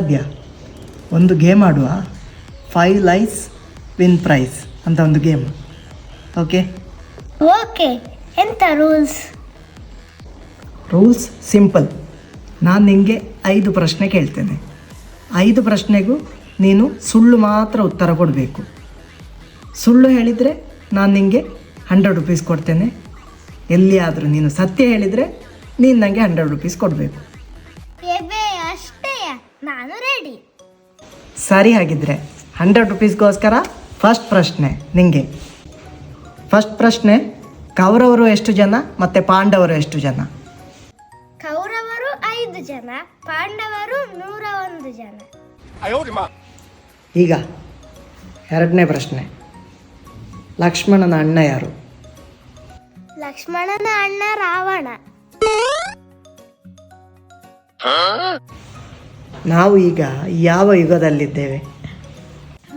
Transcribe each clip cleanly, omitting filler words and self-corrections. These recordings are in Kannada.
ಸಾಧ್ಯ. ಒಂದು ಗೇಮ್ ಆಡುವ, 5 ಲೈಸ್ ವಿನ್ ಪ್ರೈಸ್ ಅಂತ ಒಂದು ಗೇಮ್. ಓಕೆ ಓಕೆ, ಎಂತ ರೂಲ್ಸ್? Rules simple. ನಾನು ನಿನಗೆ 5 ಪ್ರಶ್ನೆ ಕೇಳ್ತೇನೆ. 5 ಪ್ರಶ್ನೆಗೂ ನೀನು ಸುಳ್ಳು ಮಾತ್ರ ಉತ್ತರ ಕೊಡಬೇಕು. ಸುಳ್ಳು ಹೇಳಿದರೆ ನಾನು ನಿನಗೆ 100 ರುಪೀಸ್ ಕೊಡ್ತೇನೆ. ಎಲ್ಲಿಯಾದರೂ ನೀನು ಸತ್ಯ ಹೇಳಿದರೆ ನೀನು ನನಗೆ 100 ರುಪೀಸ್ ಕೊಡಬೇಕು. ಅಷ್ಟೇ, ನಾನು ರೆಡಿ. ಸರಿ, ಹಾಗಿದ್ದರೆ 100 ರುಪೀಸ್ಗೋಸ್ಕರ ಫಸ್ಟ್ ಪ್ರಶ್ನೆ ನಿಮಗೆ. ಫಸ್ಟ್ ಪ್ರಶ್ನೆ, ಕೌರವರು ಎಷ್ಟು ಜನ ಮತ್ತು ಪಾಂಡವರು ಎಷ್ಟು ಜನ? ಕೌರವರು 5 ಜನ, ಪಾಂಡವರು 101 ಜನ. ಈಗ ಎರಡನೇ ಪ್ರಶ್ನೆ, ಲಕ್ಷ್ಮಣನ ಅಣ್ಣ ಯಾರು? ಲಕ್ಷ್ಮಣನ ಅಣ್ಣ ರಾವಣ. ನಾವು ಈಗ ಯಾವ ಯುಗದಲ್ಲಿದ್ದೇವೆ?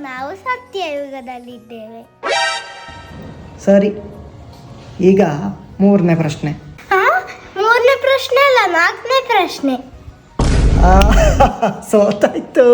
ನಾವು ಸತ್ಯಯುಗದಲ್ಲಿದ್ದೇವೆ. ಸರಿ, ಈಗ ಮೂರನೇ ಪ್ರಶ್ನೆ. ಮೂರನೇ ಪ್ರಶ್ನೆ ಅಲ್ಲ, 4ನೇ ಪ್ರಶ್ನೆ. ಸೋತಾಯ್ತು.